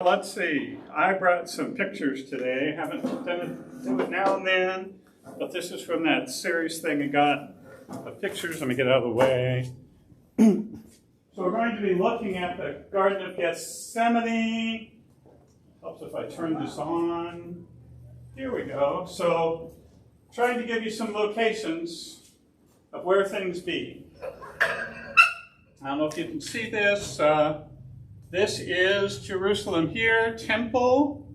Let's see, I brought some pictures today. Haven't do it now and then, but this is from that series thing I got of pictures. Let me get out of the way. So we're going to be looking at the Garden of Gethsemane. Helps if I turn this on. Here we go. So trying to give you some locations of where things be. I don't know if you can see this. This is Jerusalem here, temple,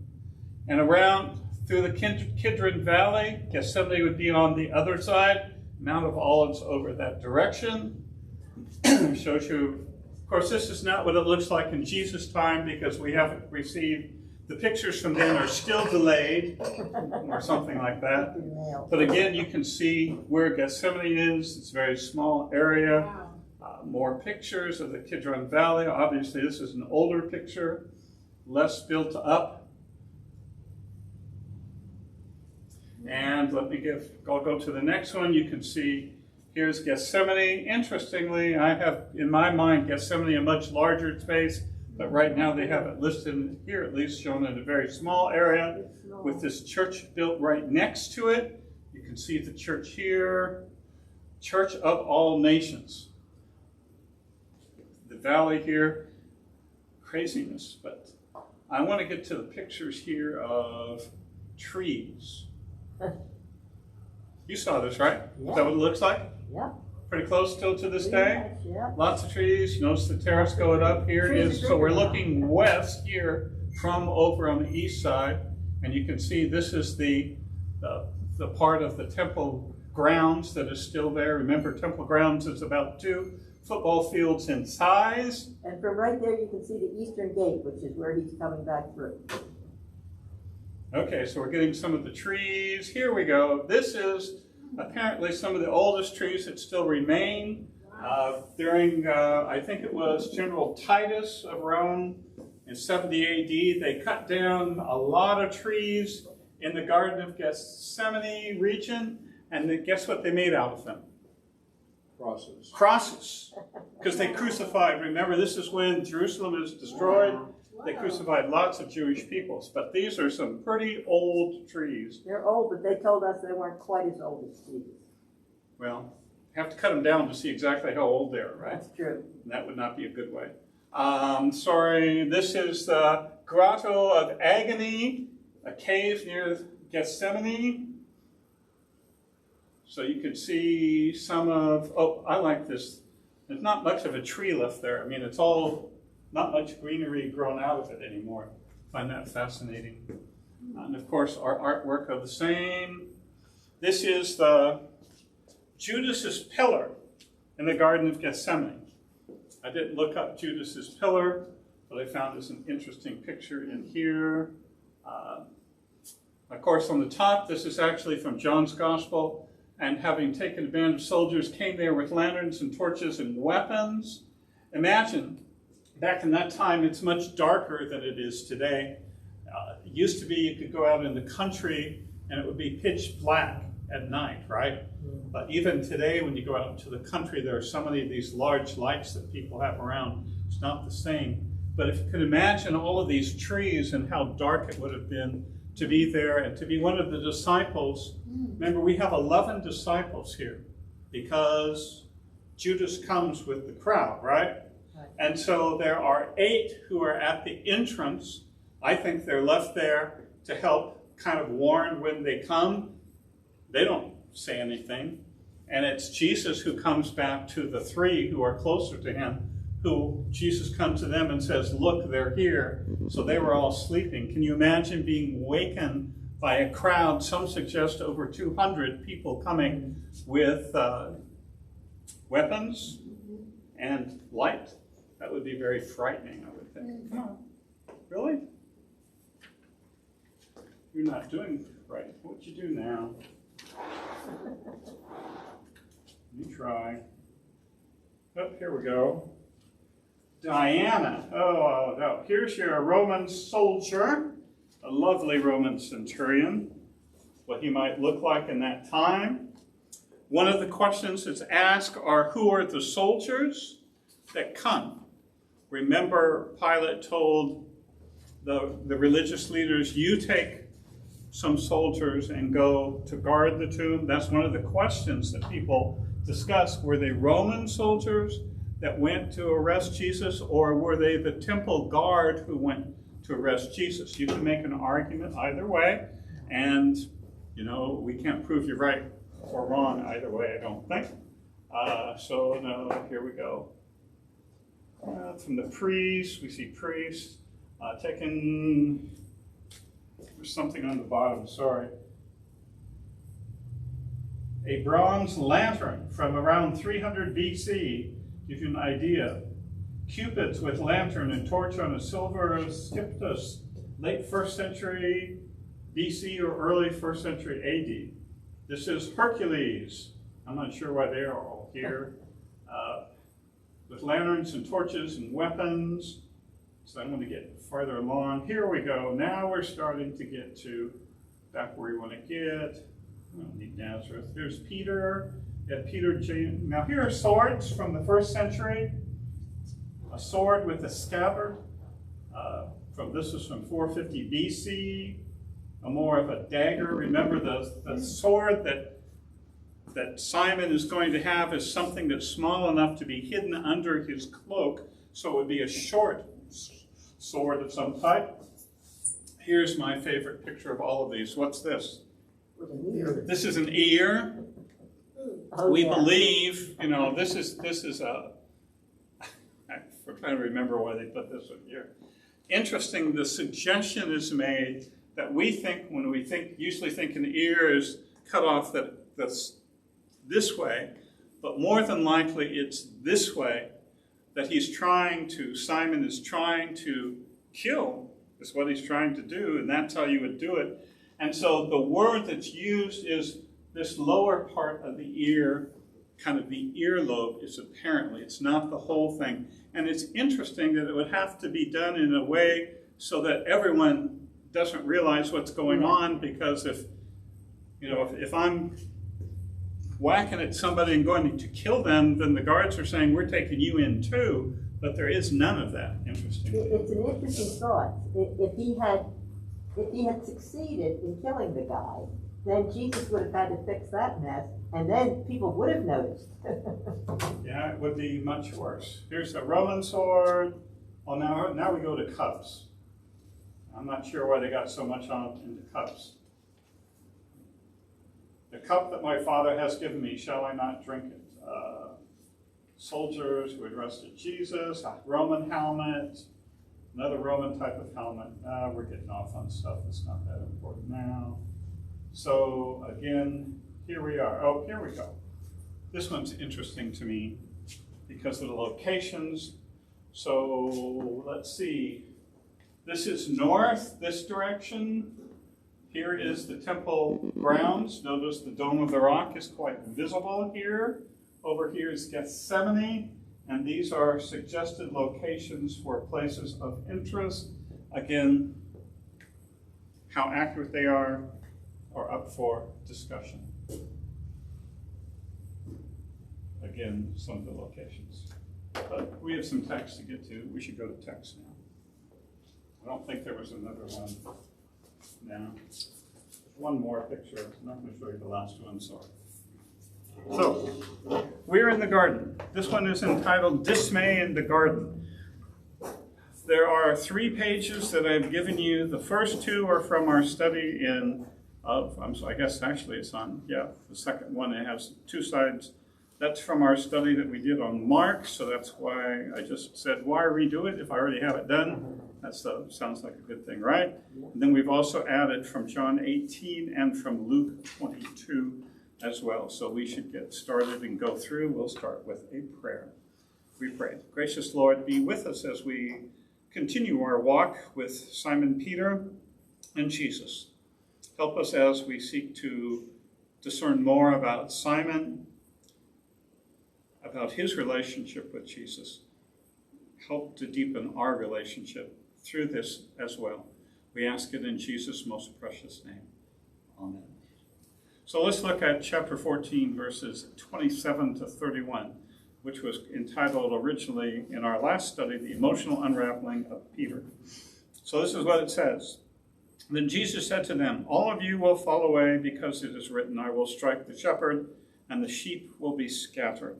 and around through the Kidron Valley. Gethsemane would be on the other side. Mount of Olives over that direction. Shows you, of course, this is not what it looks like in Jesus' time because we haven't received, the pictures from then are still delayed or something like that. But again, you can see where Gethsemane is. It's a very small area. More pictures of the Kidron Valley. Obviously, this is an older picture, less built up. And I'll go to the next one. You can see here's Gethsemane. Interestingly, I have in my mind Gethsemane a much larger space, but right now they have it listed here, at least shown in a very small area with this church built right next to it. You can see the church here, Church of All Nations. The valley here, craziness, but I want to get to the pictures here of trees. You saw this, right? Yeah. Is that what it looks like? Yeah. Pretty close still to this day? Yeah. Lots of trees. You notice the terrace going up here is, so we're looking west here from over on the east side, and you can see this is the part of the temple grounds that is still there. Remember, temple grounds is about 2 football fields in size. And from right there you can see the eastern gate, which is where he's coming back through. Okay, so we're getting some of the trees. Here we go. This is apparently some of the oldest trees that still remain. During, I think it was General Titus of Rome in 70 AD, they cut down a lot of trees in the Garden of Gethsemane region, and then guess what they made out of them? Crosses. Crosses, because they crucified. Remember, this is when Jerusalem is destroyed. They crucified lots of Jewish peoples, but these are some pretty old trees. They're old, but they told us they weren't quite as old as Jesus. Well, have to cut them down to see exactly how old they are, right? That's true. And that would not be a good way. Sorry, this is the Grotto of Agony, a cave near Gethsemane. So you can see some of, oh, I like this. There's not much of a tree left there. I mean, it's all, not much greenery grown out of it anymore. I find that fascinating. And of course, our artwork of the same. This is the Judas's pillar in the Garden of Gethsemane. I didn't look up Judas's pillar, but I found this an interesting picture in here. Of course, on the top, this is actually from John's Gospel. And having taken a band of soldiers, came there with lanterns and torches and weapons. Imagine, back in that time, it's much darker than it is today. It used to be you could go out in the country and it would be pitch black at night, right? But even today, when you go out into the country, there are so many of these large lights that people have around. It's not the same. But if you could imagine all of these trees and how dark it would have been to be there and to be one of the disciples. Remember, we have 11 disciples here because Judas comes with the crowd, right? And so there are 8 who are at the entrance. I think they're left there to help kind of warn when they come. They don't say anything. And it's Jesus who comes back to the 3 who are closer to him, who Jesus comes to them and says, look, they're here. So they were all sleeping. Can you imagine being wakened by a crowd? Some suggest over 200 people coming with weapons and light. That would be very frightening, I would think. Come on. Really? You're not doing right. What'd you do now? You try. Oh, here we go. Diana. Oh, no. Here's your Roman soldier, a lovely Roman centurion, what he might look like in that time. One of the questions that's asked are, who are the soldiers that come? Remember, Pilate told the religious leaders, you take some soldiers and go to guard the tomb. That's one of the questions that people discuss. Were they Roman soldiers that went to arrest Jesus, or were they the temple guard who went to arrest Jesus? You can make an argument either way, and we can't prove you right or wrong either way, I don't think. So no, here we go. From the priests, we see priests taking, there's something on the bottom, sorry. A bronze lantern from around 300 BC, give you an idea. Cupids with lantern and torch on a silver sceptus, late 1st century BC or early 1st century AD. This is Hercules. I'm not sure why they are all here. With lanterns and torches and weapons. So I'm going to get farther along. Here we go. Now we're starting to get to back where we want to get. I don't need Nazareth. There's Peter. Peter, James. Now here are swords from the 1st century. A sword with a scabbard. This is from 450 BC. More of a dagger. Remember the sword that Simon is going to have is something that's small enough to be hidden under his cloak, so it would be a short sword of some type. Here's my favorite picture of all of these. What's this? This is an ear. We believe, this is a, I'm trying to remember why they put this one here. Interesting, the suggestion is made that we think, when we usually think an ear is cut off that's this way, but more than likely it's this way, that Simon is trying to kill, is what he's trying to do, and that's how you would do it. And so the word that's used is this lower part of the ear, kind of the earlobe is apparently, it's not the whole thing. And it's interesting that it would have to be done in a way so that everyone doesn't realize what's going on, because if I'm whacking at somebody and going to kill them, then the guards are saying, we're taking you in too, but there is none of that. Interesting. It's an interesting thought. If he had succeeded in killing the guy, then Jesus would have had to fix that mess, and then people would have noticed. Yeah, it would be much worse. Here's a Roman sword. Well, now we go to cups. I'm not sure why they got so much on into cups. The cup that my Father has given me, shall I not drink it? Soldiers who had arrested Jesus, a Roman helmet, another Roman type of helmet. We're getting off on stuff that's not that important now. So again, here we are. Oh, here we go. This one's interesting to me because of the locations. So let's see. This is north, this direction. Here is the temple grounds. Notice the Dome of the Rock is quite visible here. Over here is Gethsemane, and these are suggested locations for places of interest. Again, how accurate they are up for discussion. Again, some of the locations. But we have some text to get to. We should go to text now. I don't think there was another one now. One more picture. I'm not going to show you the last one, sorry. So, we're in the garden. This one is entitled Dismay in the Garden. There are 3 pages that I've given you. The first 2 are from our study I guess actually it's on, the second one, it has 2 sides. That's from our study that we did on Mark, so that's why I just said, why redo it if I already have it done? That sounds like a good thing, right? And then we've also added from John 18 and from Luke 22 as well. So we should get started and go through. We'll start with a prayer. We pray. Gracious Lord, be with us as we continue our walk with Simon Peter and Jesus. Help us as we seek to discern more about Simon, about his relationship with Jesus. Help to deepen our relationship through this as well. We ask it in Jesus' most precious name. Amen. So let's look at chapter 14, verses 27 to 31, which was entitled originally in our last study, The Emotional Unraveling of Peter. So this is what it says. Then Jesus said to them, all of you will fall away because it is written, I will strike the shepherd and the sheep will be scattered.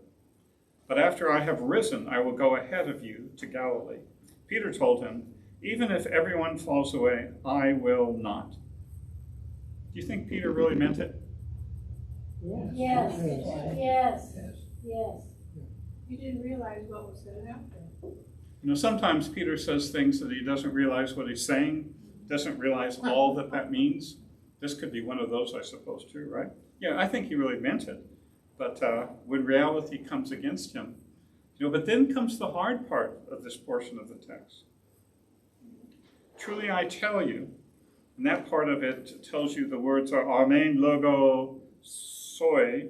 But after I have risen, I will go ahead of you to Galilee. Peter told him, even if everyone falls away, I will not. Do you think Peter really meant it? Yes, yes, Yes. yes. He didn't realize what was going to happen. You know, sometimes Peter says things that he doesn't realize what he's saying, doesn't realize all that that means. This could be one of those, I suppose, too, right? Yeah, I think he really meant it. But when reality comes against him, you know, but then comes the hard part of this portion of the text. Truly I tell you, and that part of it tells you the words are Amen, logo, soy.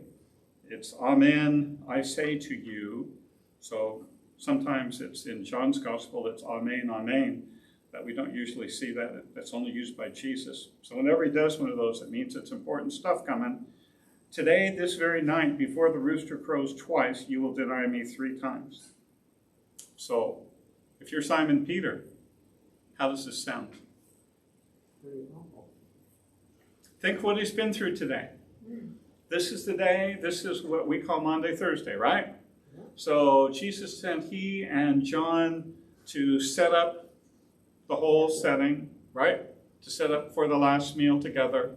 It's Amen, I say to you. So sometimes it's in John's gospel, it's Amen, Amen. But we don't usually see that. That's only used by Jesus. So whenever he does one of those, it means it's important stuff coming. Today, this very night, before the rooster crows twice, you will deny me 3 times. So, if you're Simon Peter, how does this sound? Think what he's been through today. This is the day, this is what we call Maundy, Thursday, right? So Jesus sent he and John to set up the whole setting, right? To set up for the last meal together.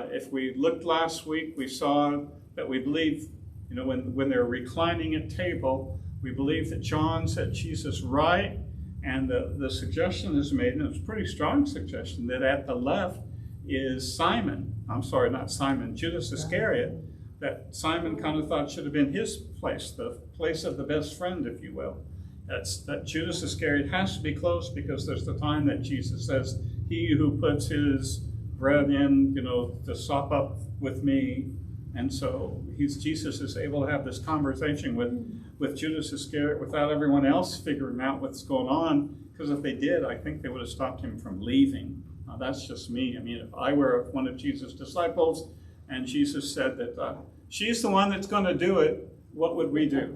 If we looked last week, we saw that we believe, you know, when they're reclining at table, we believe that John set Jesus right, and the suggestion is made, and it's a pretty strong suggestion, that at the left is Simon. I'm sorry, not Simon, Judas Iscariot, that Simon kind of thought should have been his place, the place of the best friend, if you will. That Judas Iscariot has to be close, because there's the time that Jesus says, he who puts his bread in, you know, to sop up with me. And so Jesus is able to have this conversation with Judas Iscariot without everyone else figuring out what's going on, because if they did, I think they would have stopped him from leaving. That's just me. I mean, if I were one of Jesus' disciples and Jesus said that she's the one that's going to do it, what would we do?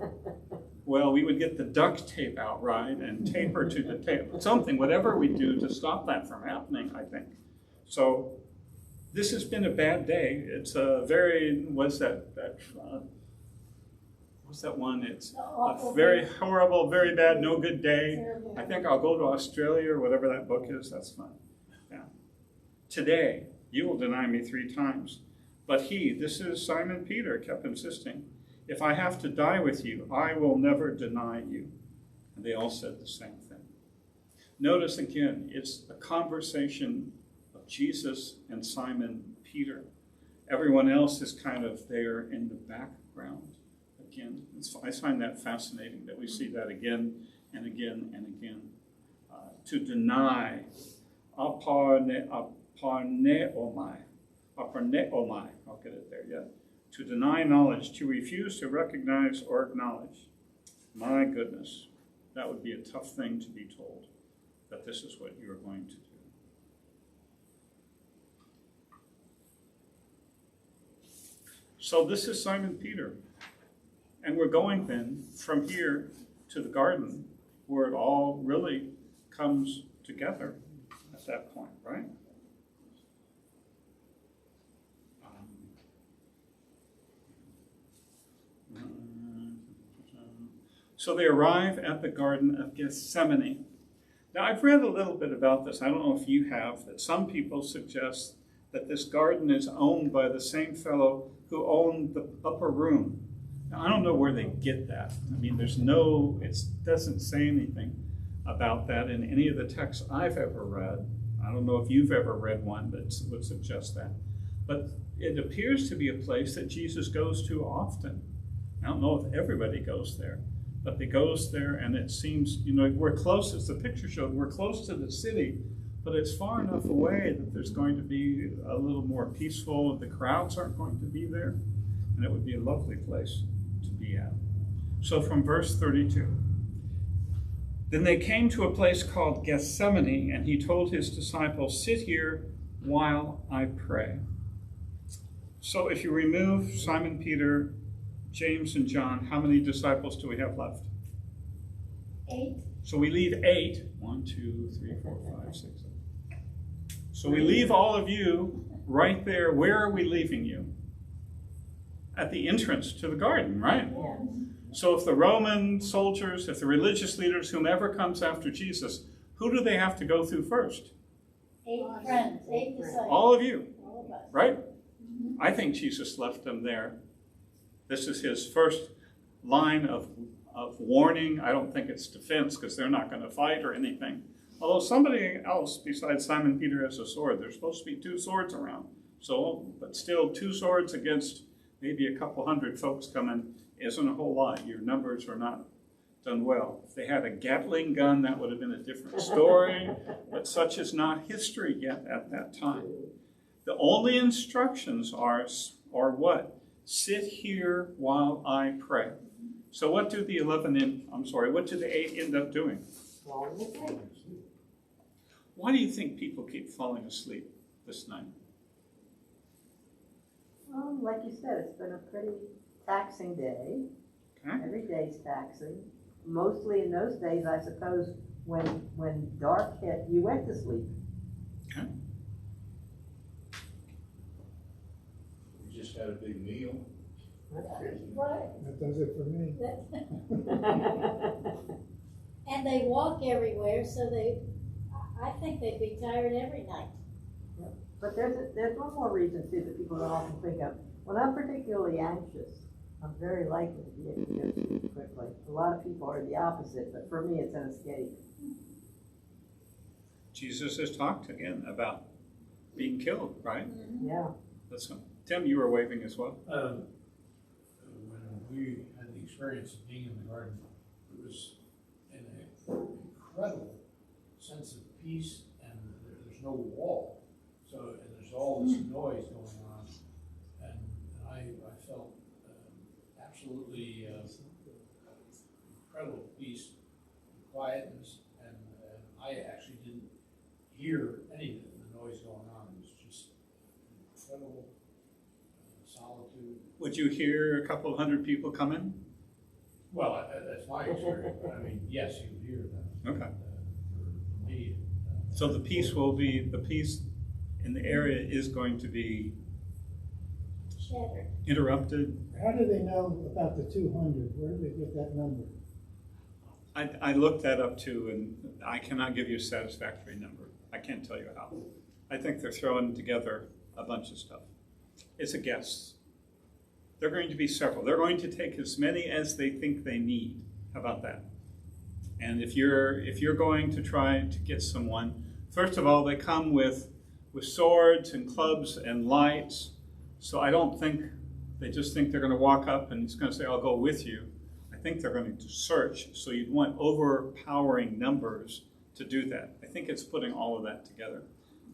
Well, we would get the duct tape out, right, and tape her to the tape. Something, whatever we do to stop that from happening, I think. So this has been a bad day. It's a very, what's that one? It's a very horrible, very bad, no good day. I think I'll go to Australia or whatever that book is. That's fun. Yeah. Today, you will deny me 3 times. But he, this is Simon Peter, kept insisting, if I have to die with you, I will never deny you. And they all said the same thing. Notice again, it's a conversation of Jesus and Simon Peter. Everyone else is kind of there in the background. Again, I find that fascinating that we see that again and again and again. To deny, aparneomai, I'll get it there, yeah. To deny knowledge, to refuse to recognize or acknowledge. My goodness, that would be a tough thing to be told, that this is what you're going to do. So this is Simon Peter. And we're going then from here to the garden, where it all really comes together at that point, right? So they arrive at the Garden of Gethsemane. Now, I've read a little bit about this. I don't know if you have, that some people suggest that this garden is owned by the same fellow who owned the upper room. Now, I don't know where they get that. I mean, it doesn't say anything about that in any of the texts I've ever read. I don't know if you've ever read one that would suggest that. But it appears to be a place that Jesus goes to often. I don't know if everybody goes there, but he goes there, and it seems, you know, we're close, as the picture showed, we're close to the city, but it's far enough away that there's going to be a little more peaceful, the crowds aren't going to be there, and it would be a lovely place to be at. So from verse 32, then they came to a place called Gethsemane, and he told his disciples, sit here while I pray. So if you remove Simon Peter, James and John, how many disciples do we have left? 8. So we leave 8. 1, 2, 3, 4, 5, 6, 7. So we leave all of you right there. Where are we leaving you? At the entrance to the garden, right? Yeah. So if the Roman soldiers, if the religious leaders, whomever comes after Jesus, who do they have to go through first? 8 friends, 8 disciples. All of you, All of us. right? I think Jesus left them there. This is his first line of warning. I don't think it's defense because they're not going to fight or anything. Although somebody else besides Simon Peter has a sword. There's supposed to be 2 swords around. So, but still 2 swords against maybe a couple hundred folks coming isn't a whole lot. Your numbers are not done well. If they had a Gatling gun, that would have been a different story. But such is not history yet at that time. The only instructions are what? Sit here while I pray. So what do the 8 end up doing? Why do you think people keep falling asleep this night? Like you said, it's been a pretty taxing day. Okay. Every day's taxing. Mostly in those days, I suppose, when dark hit, you went to sleep. Okay. We just had a big meal. Right. That does it for me. And they walk everywhere, so I think they'd be tired every night. But there's one more reason too that people don't often think of. When I'm particularly anxious, I'm very likely to be able to go to sleep quickly. A lot of people are the opposite, but for me it's an escape. Jesus has talked again about being killed, right? Yeah. Listen, Tim, you were waving as well. When we had the experience of being in the garden, it was an incredible sense of peace, and there's no wall. So and there's all this noise going on, and I felt absolutely incredible peace, and quietness, and I actually didn't hear any of the noise going on. It was just incredible solitude. Would you hear a couple of hundred people come in? Well, that's my experience. But I mean, yes, you would hear them. Okay. For me, So the peace in the area is going to be Shattered. interrupted. How do they know about the 200? Where did they get that number? I looked that up too, and I cannot give you a satisfactory number. I can't tell you how. I think they're throwing together a bunch of stuff. It's a guess. They're going to be several. They're going to take as many as they think they need. How about that? And if you're going to try to get someone, first of all, they come with swords and clubs and lights. So I don't think they just think they're going to walk up and he's going to say, I'll go with you. I think they're going to search. So you'd want overpowering numbers to do that. I think it's putting all of that together.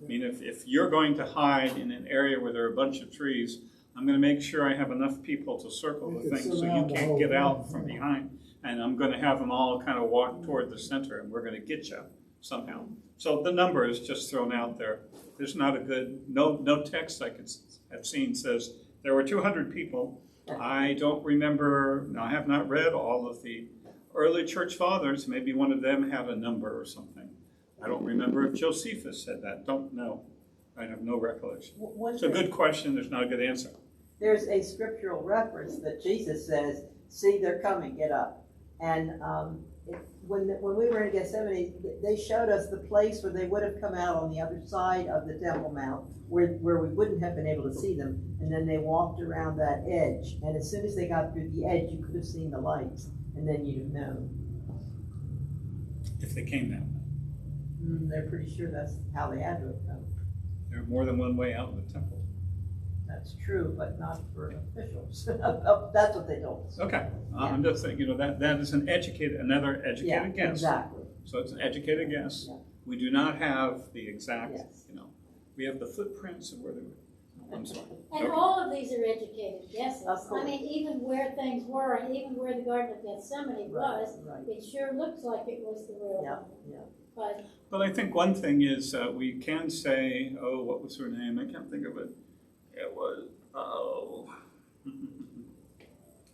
I mean, if you're going to hide in an area where there are a bunch of trees, I'm going to make sure I have enough people to circle the thing so you can't get out from behind. And I'm going to have them all kind of walk toward the center, and we're going to get you somehow. So the number is just thrown out there. There's not a good, no text I could have seen says there were 200 people. I don't remember, I have not read all of the early church fathers. Maybe one of them had a number or something. I don't remember if Josephus said that. Don't know. I have no recollection. It's a good question. There's not a good answer. There's a scriptural reference that Jesus says, see, they're coming, get up. And when we were in Gethsemane, they showed us the place where they would have come out on the other side of the Temple Mount, where we wouldn't have been able to see them. And then they walked around that edge. And as soon as they got through the edge, you could have seen the lights. And then you'd have known. If they came that way. They're pretty sure that's how they had to have come. There are more than one way out of the temple. That's true, but not for officials. That's what they told us. Okay, I'm just saying, that is another educated guess. Exactly. So it's an educated guess. Yeah. We do not have the exact, Yes. we have the footprints of where they were. I'm sorry. And Okay. all of these are educated guesses. Of course. I mean, even where things were, and even where the Garden of Gethsemane was, Right. it sure looks like it was the real Yeah, one. yeah. But But I think one thing is we can say, what was her name? I can't think of it. It was,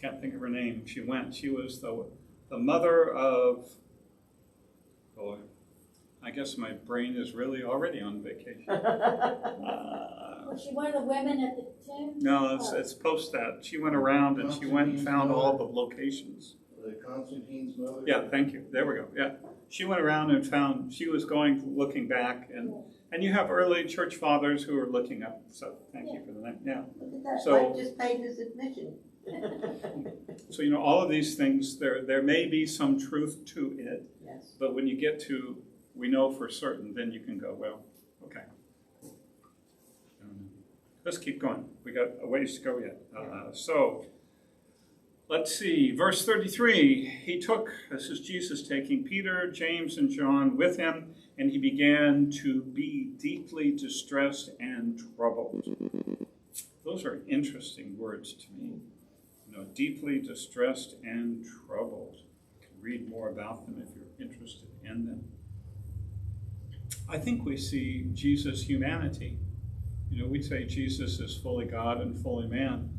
can't think of her name. She was the mother of Boy, I guess my brain is really already on vacation. Was she one of the women at the tomb? No, it's post that. She went around and she went and found all the locations. The Constantine's mother? Yeah, thank you. There we go. Yeah. She went around and found, she was looking back, and you have early church fathers who are looking up. So thank you for that. Yeah. Look at that, So- Mike just paid his admission. So, all of these things, there may be some truth to it, Yes. but when you get to, we know for certain, then you can go, well, okay. Let's keep going. We got a ways to go yet. So, let's see, verse 33, he took, this is Jesus taking Peter, James, and John with him, and he began to be deeply distressed and troubled. Those are interesting words to me. Deeply distressed and troubled. You can read more about them if you're interested in them. I think we see Jesus' humanity. We'd say Jesus is fully God and fully man.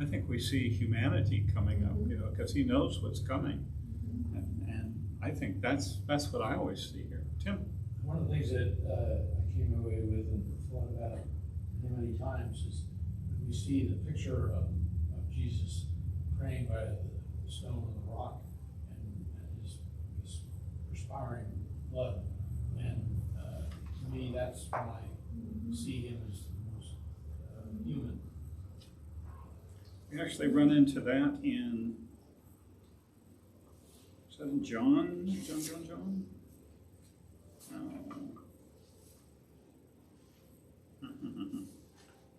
I think we see humanity coming up, because he knows what's coming. And I think that's what I always see here. Tim? One of the things that I came away with and thought about many times is that we see the picture of Jesus praying by the stone and the rock and his perspiring blood. And to me, that's when I see him as the most human. We actually run into that in, is that in John? John?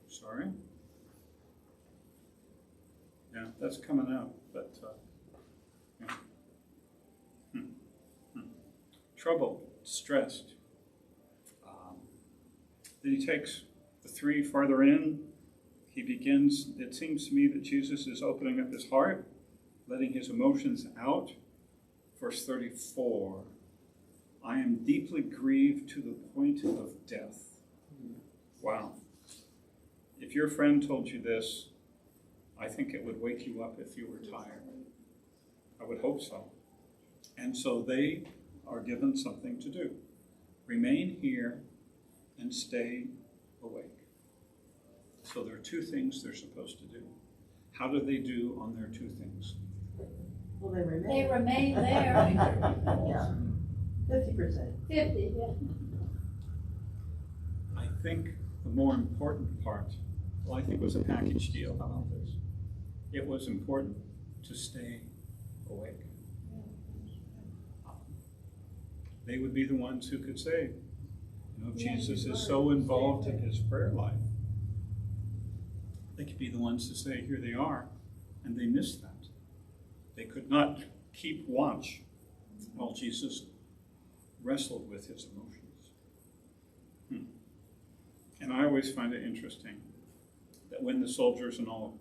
Sorry. Yeah, that's coming up, but yeah. Troubled, stressed. Then he takes the three farther in. He begins, it seems to me that Jesus is opening up his heart, letting his emotions out. Verse 34, I am deeply grieved to the point of death. Wow. If your friend told you this, I think it would wake you up if you were tired. I would hope so. And so they are given something to do. Remain here and stay awake. So there are two things they're supposed to do. How do they do on their two things? Well, they remain. They remain there. Yeah, 50%. 50, yeah. I think the more important part, well, I think it was a package deal. How about this? It was important to stay awake. They would be the ones who could say, Jesus is so involved in his prayer life. They could be the ones to say, here they are, and they missed that. They could not keep watch while Jesus wrestled with his emotions. And I always find it interesting that when the soldiers and all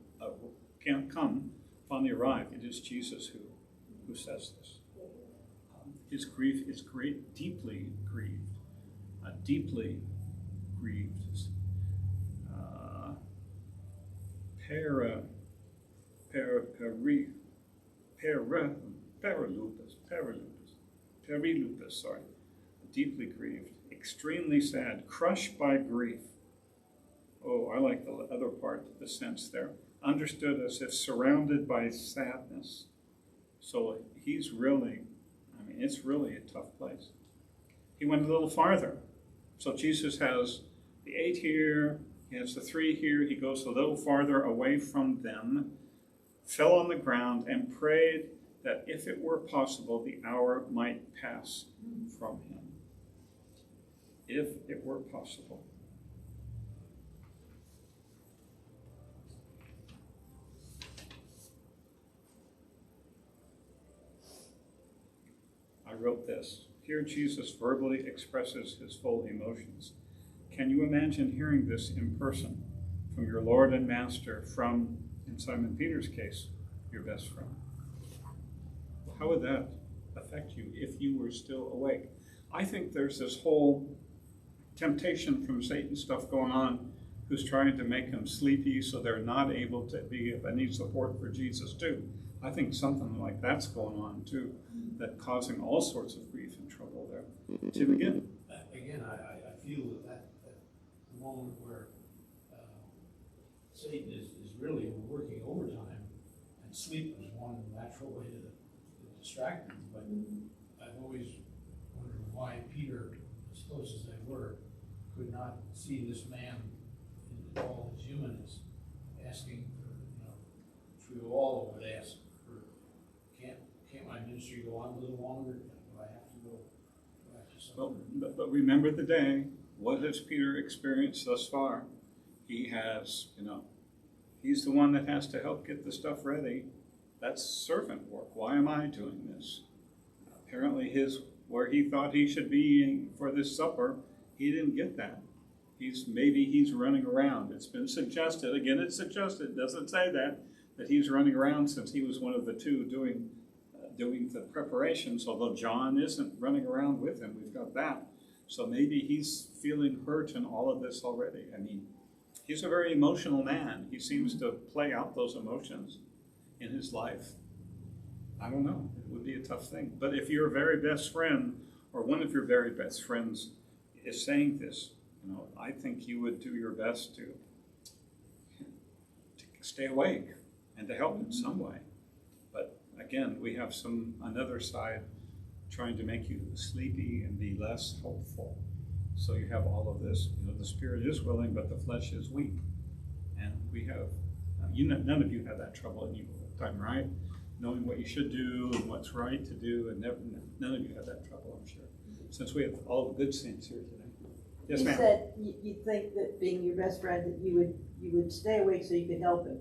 can't come, finally arrive, it is Jesus who says this. His grief is great, deeply grieved. Deeply grieved. Perilupus, sorry. Deeply grieved, extremely sad, crushed by grief. Oh, I like the other part, the sense there. Understood as if surrounded by sadness. So he's really, it's really a tough place. He went a little farther. So Jesus has the 8 here, he has the 3 here, he goes a little farther away from them, fell on the ground and prayed that if it were possible, the hour might pass from him. If it were possible. I wrote this. Here Jesus verbally expresses his full emotions. Can you imagine hearing this in person from your Lord and Master, from, in Simon Peter's case, your best friend? How would that affect you if you were still awake? I think there's this whole temptation from Satan stuff going on, who's trying to make them sleepy so they're not able to be of any support for Jesus too. I think something like that's going on too, that causing all sorts of grief and trouble there. to begin. Again, I feel that the moment where Satan is really working overtime, and sleep is one natural way to distract him. But I've always wondered why Peter, as close as they were, could not see this man in all his humanness, asking for, which we all would ask for, can't my ministry go on a little longer? Do I have to go? Do I have to suffer? But remember the day. What has Peter experienced thus far? He has, he's the one that has to help get the stuff ready. That's servant work. Why am I doing this? Apparently where he thought he should be for this supper, he didn't get that. Maybe he's running around. It's been suggested, again it's suggested, it doesn't say that he's running around since he was one of the two doing the preparations, although John isn't running around with him. We've got that. So maybe he's feeling hurt in all of this already. I mean, he's a very emotional man. He seems to play out those emotions in his life. I don't know. It would be a tough thing. But if your very best friend or one of your very best friends is saying this, I think you would do your best to stay awake and to help in some way. But again, we have another side trying to make you sleepy and be less hopeful. So you have all of this, the spirit is willing, but the flesh is weak. And we have, none of you have that trouble in you all the time, right? Knowing what you should do and what's right to do, and none of you have that trouble, I'm sure. Since we have all the good saints here today. Yes, You ma'am. said you'd think that being your best friend, that you would stay awake so you could help him.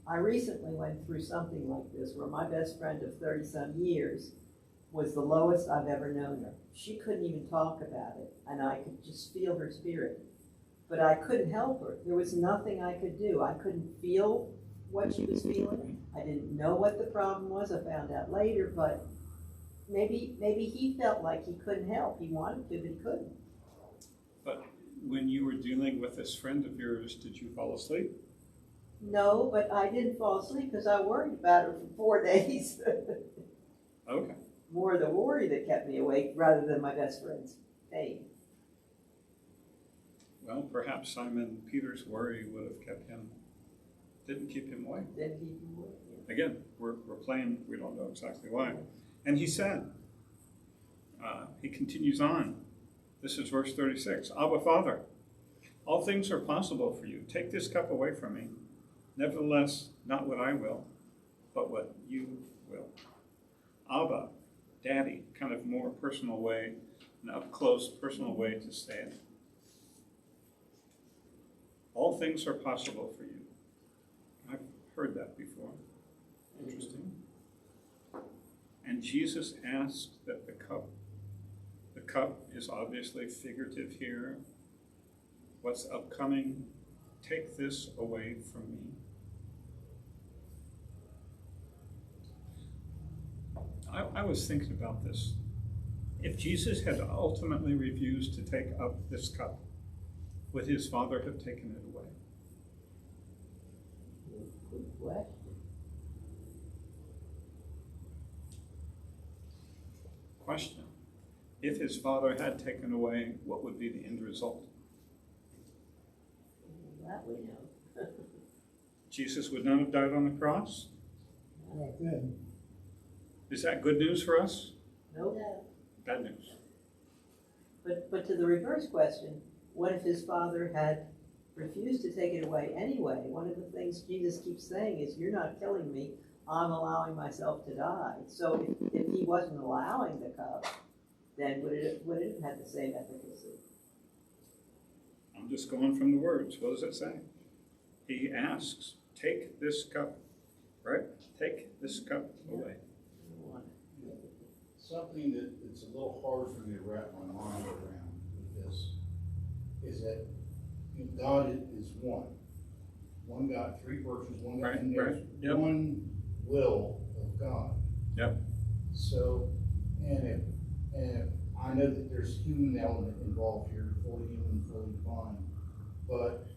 I recently went through something like this where my best friend of 30-some years was the lowest I've ever known her. She couldn't even talk about it, and I could just feel her spirit. But I couldn't help her. There was nothing I could do. I couldn't feel what she was feeling. I didn't know what the problem was. I found out later, but maybe he felt like he couldn't help. He wanted to, but he couldn't. But when you were dealing with this friend of yours, did you fall asleep? No, but I didn't fall asleep because I worried about her for 4 days. Okay. More the worry that kept me awake rather than my best friend's pain. Well, perhaps Simon Peter's worry would have didn't keep him awake. Didn't keep me awake. Again, we're playing, we don't know exactly why. And he said, he continues on. This is verse 36. Abba, Father, all things are possible for you. Take this cup away from me. Nevertheless, not what I will, but what you will. Abba, Daddy, kind of more personal way, an up-close personal way to say it. All things are possible for you. I've heard that before. Interesting. And Jesus asked that the cup is obviously figurative here. What's upcoming? Take this away from me. I was thinking about this. If Jesus had ultimately refused to take up this cup, would his Father have taken it away? Good question. Question. If his Father had taken away, what would be the end result? That we know. Jesus would not have died on the cross? Right then. Is that good news for us? Nope. No. Bad news. But to the reverse question, what if his Father had refused to take it away anyway? One of the things Jesus keeps saying is, you're not killing me, I'm allowing myself to die. So if he wasn't allowing the cup, then would it have had the same efficacy? I'm just going from the words. What does it say? He asks, take this cup, right? Take this cup away. Something that's a little hard for me to wrap my mind around with this is that God is one. One God, three persons, one God, Right, and there's right, yep. one will of God. Yep. So, and I know that there's human element involved here, fully human, fully divine, but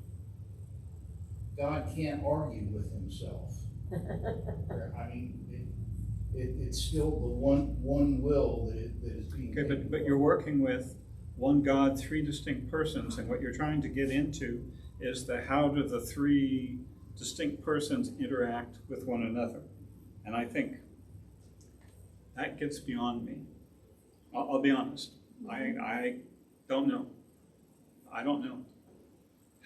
God can't argue with himself. I mean, it's still the one will that is being. Okay, but you're working with one God, three distinct persons, and what you're trying to get into is how do the three distinct persons interact with one another? And I think that gets beyond me. I'll be honest. I don't know. I don't know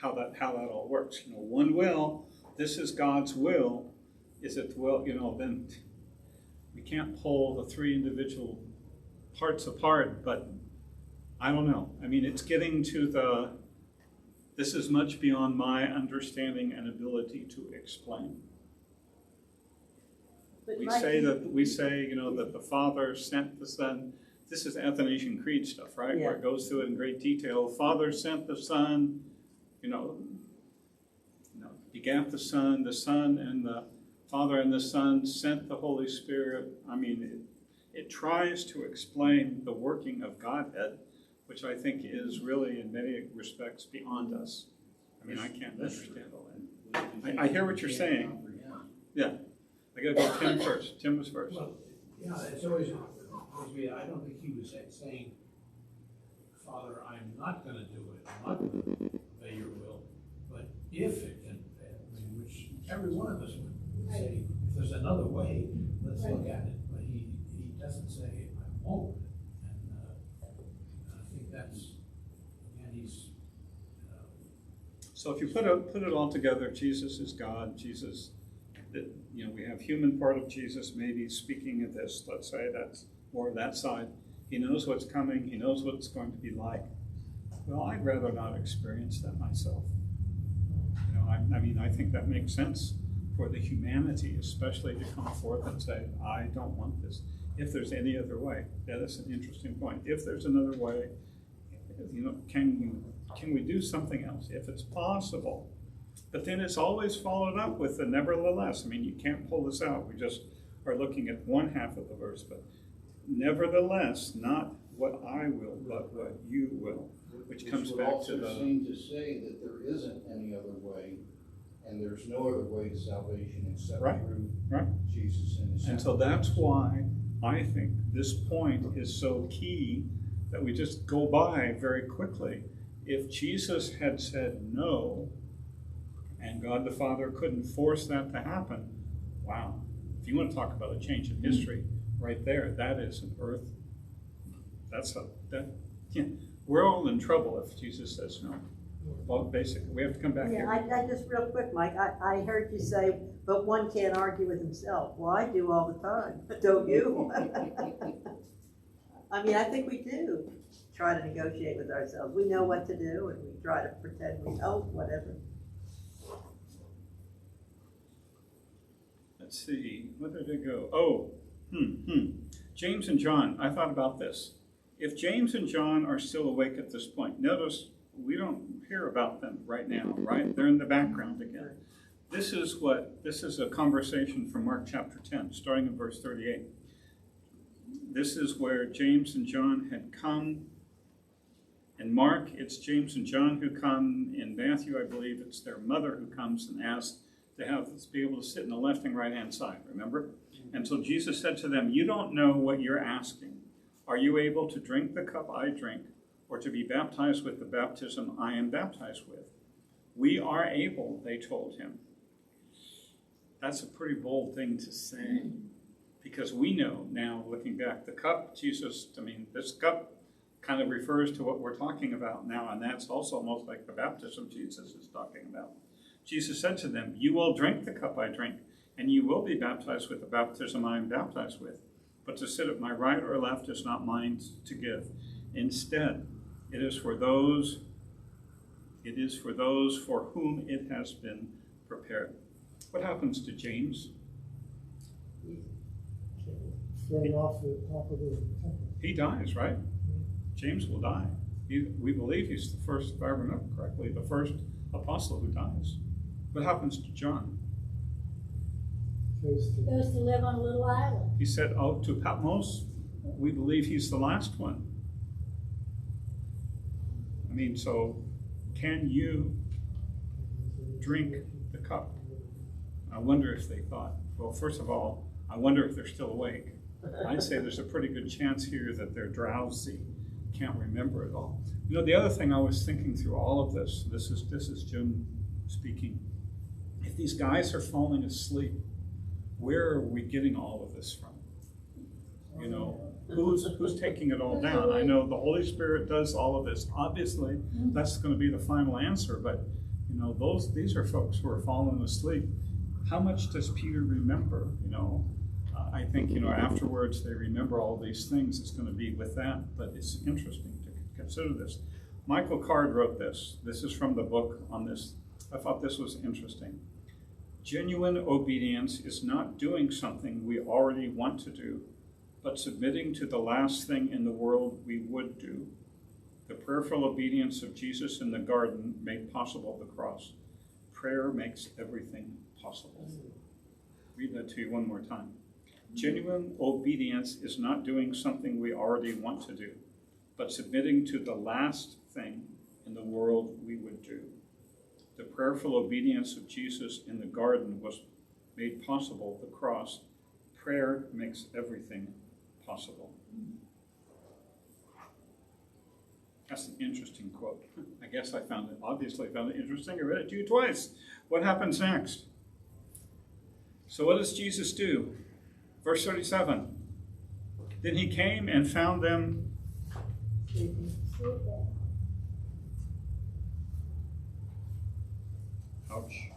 how that all works. One will. This is God's will. Is it the will? Then we can't pull the three individual parts apart. But I don't know. I mean, it's getting to this is much beyond my understanding and ability to explain. But We Mike, say that the Father sent the Son. This is Athanasian Creed stuff, right? Yeah. Where it goes through it in great detail. Father sent the Son, begat the Son and the Father and the Son sent the Holy Spirit. I mean, it tries to explain the working of Godhead, which I think is really, in many respects, beyond us. I mean, I can't understand all that. I hear what you're saying. Yeah. I gotta go Tim first. Tim was first. Well, yeah, it's always me. I don't think he was saying, Father, I'm not gonna do it, I'm not gonna obey your will, but if it can, which every one of us would say, if there's another way, let's look at it, but he doesn't say, I won't, and I think that's, again, he's. So if you put it all together, Jesus is God. Jesus, we have human part of Jesus, maybe speaking of this. Let's say that's more of that side. He knows what's coming. He knows what it's going to be like. Well, I'd rather not experience that myself. I think that makes sense for the humanity, especially to come forth and say, I don't want this. If there's any other way, that's an interesting point. If there's another way, can we do something else? If it's possible. But then it's always followed up with the nevertheless. I mean, you can't pull this out. We just are looking at one half of the verse, but nevertheless, not what I will, but what you will, which comes back to the. Seem to say that there isn't any other way, and there's no other way to salvation except through Jesus and His Son. And so that's why I think this point is so key that we just go by very quickly. If Jesus had said no, and God the Father couldn't force that to happen, wow. If you want to talk about a change in history, right there, that is an earth. We're all in trouble if Jesus says no. Well, basically, we have to come back here. I just real quick, Mike, I heard you say, but one can't argue with himself. Well, I do all the time, don't you? I mean, I think we do try to negotiate with ourselves. We know what to do, and we try to pretend we know whatever. Let's see, where did it go? Oh, James and John, I thought about this. If James and John are still awake at this point, notice we don't hear about them right now, right? They're in the background again. This is a conversation from Mark chapter 10, starting in verse 38. This is where James and John had come. In Mark, it's James and John who come. In Matthew, I believe it's their mother who comes and asks to be able to sit in the left and right hand side, remember? And so Jesus said to them, you don't know what you're asking. Are you able to drink the cup I drink, or to be baptized with the baptism I am baptized with? We are able, they told him. That's a pretty bold thing to say, because we know now, looking back, the cup, this cup kind of refers to what we're talking about now, and that's also almost like the baptism Jesus is talking about. Jesus said to them, you will drink the cup I drink, and you will be baptized with the baptism I am baptized with. But to sit at my right or left is not mine to give. Instead, it is for those for whom it has been prepared. What happens to James? Thrown off the top of the temple. He dies, right? James will die. We believe he's the first, if I remember correctly, the first apostle who dies. What happens to John? Goes to live on a little island. He said, oh, to Patmos. We believe he's the last one. I mean, so can you drink the cup? I wonder if they thought, well, first of all, I wonder if they're still awake. I'd say there's a pretty good chance here that they're drowsy, can't remember it all. You know, the other thing I was thinking through all of this is Jim speaking. If these guys are falling asleep, where are we getting all of this from? You know, who's taking it all down? I know the Holy Spirit does all of this. Obviously, that's going to be the final answer, but you know, these are folks who are falling asleep. How much does Peter remember? You know, I think, you know, afterwards they remember all these things. It's going to be with that, but it's interesting to consider this. Michael Card wrote this. This is from the book on this. I thought this was interesting. Genuine obedience is not doing something we already want to do, but submitting to the last thing in the world we would do. The prayerful obedience of Jesus in the garden made possible the cross. Prayer makes everything possible. Read that to you one more time. Genuine obedience is not doing something we already want to do, but submitting to the last thing in the world we would do. The prayerful obedience of Jesus in the garden was made possible, the cross. Prayer makes everything possible. That's an interesting quote. I guess I found it interesting. I read it to you twice. What happens next? So what does Jesus do? Verse 37. Then he came and found them ouch.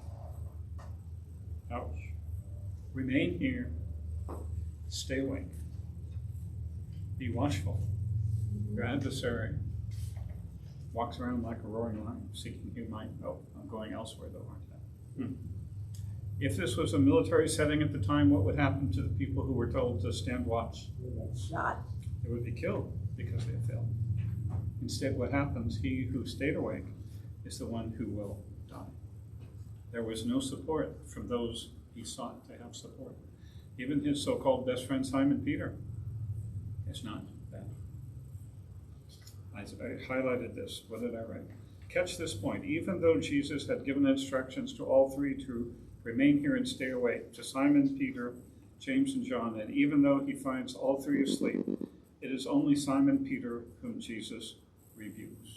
Ouch. Remain here. Stay awake. Be watchful. Your adversary walks around like a roaring lion, seeking who might. Oh, I'm going elsewhere though, aren't I? If this was a military setting at the time, what would happen to the people who were told to stand watch? Shot. They would be killed because they failed. Instead, what happens, he who stayed awake is the one who will die. There was no support from those he sought to have support. Even his so-called best friend, Simon Peter, is not that. I highlighted this. What did I write? Catch this point. Even though Jesus had given instructions to all three to remain here and stay awake, to Simon, Peter, James, and John, and even though he finds all three asleep, it is only Simon Peter whom Jesus rebukes.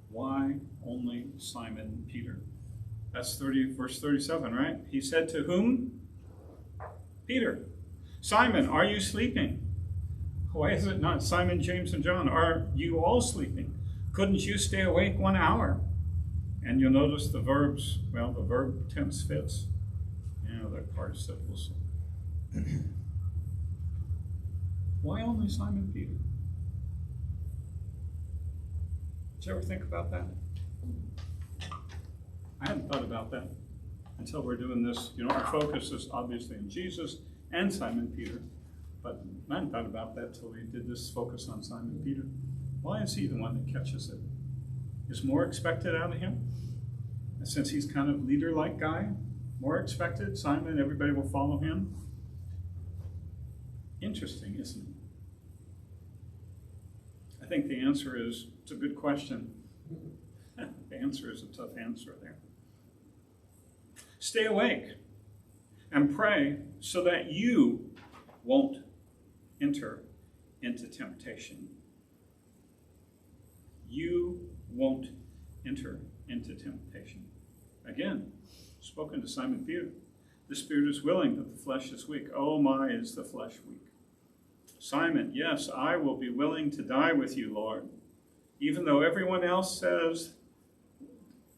Why only Simon Peter? That's verse 37, right? He said to whom? Peter. Simon, are you sleeping? Why is it not Simon, James, and John? Are you all sleeping? Couldn't you stay awake 1 hour? And you'll notice the verbs, well, the verb tense fits. You know, the participles. Why only Simon Peter? Did you ever think about that? I hadn't thought about that until we're doing this. You know, our focus is obviously on Jesus and Simon Peter, but I hadn't thought about that till we did this focus on Simon Peter. Why is he the one that catches it? Is more expected out of him? And since he's kind of leader-like guy, more expected, Simon, everybody will follow him. Interesting, isn't it? I think the answer is, it's a good question. The answer is a tough answer there. Stay awake and pray so that you won't enter into temptation. You won't enter into temptation. Again, spoken to Simon Peter. The spirit is willing, but the flesh is weak. Oh my, is the flesh weak. Simon, yes, I will be willing to die with you, Lord. Even though everyone else says,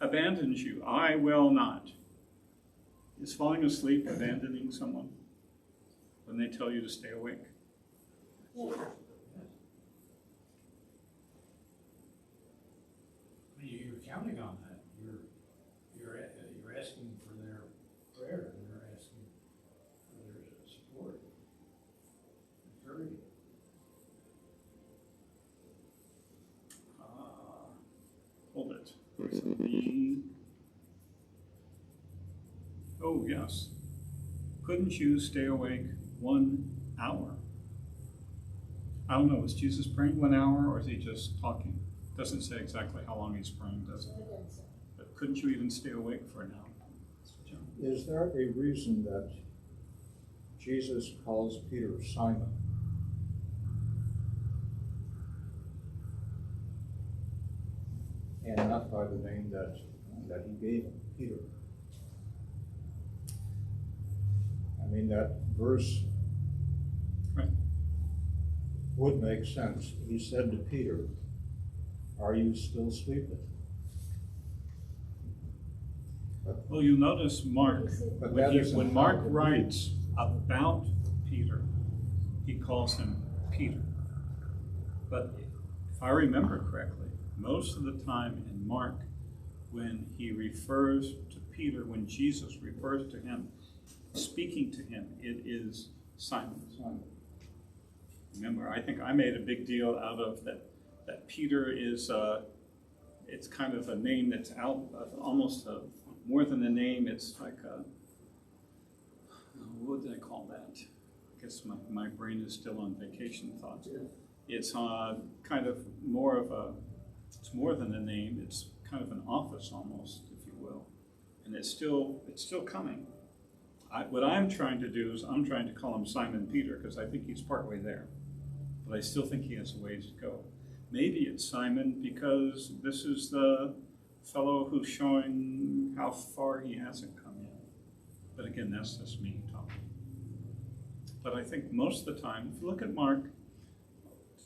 abandons you, I will not. Is falling asleep abandoning someone when they tell you to stay awake? You're counting on that. You're asking for their prayer. You're asking for their support, encouragement. Hold it. Oh, yes. Couldn't you stay awake 1 hour? I don't know, is Jesus praying 1 hour or is he just talking? Doesn't say exactly how long he's praying, does it? But couldn't you even stay awake for an hour? Is there a reason that Jesus calls Peter Simon. And not by the name that he gave him, Peter. I mean, that verse Right. would make sense. He said to Peter, "Are you still sleeping?" Well, you'll notice Mark, But that isn't when how Mark it writes about Peter, he calls him Peter. But if I remember correctly, most of the time in Mark, when he refers to Peter, when Jesus refers to him, speaking to him, it is Simon. Remember, I think I made a big deal out of that Peter is, it's kind of a name that's out, almost more than a name, it's like a, what did I call that? I guess my brain is still on vacation thoughts. It's kind of more of a, it's more than a name, it's kind of an office almost, if you will. And it's still coming. What I'm trying to do is I'm trying to call him Simon Peter because I think he's partway there. But I still think he has a ways to go. Maybe it's Simon because this is the fellow who's showing how far he hasn't come yet. But again, that's just me talking. But I think most of the time, if you look at Mark,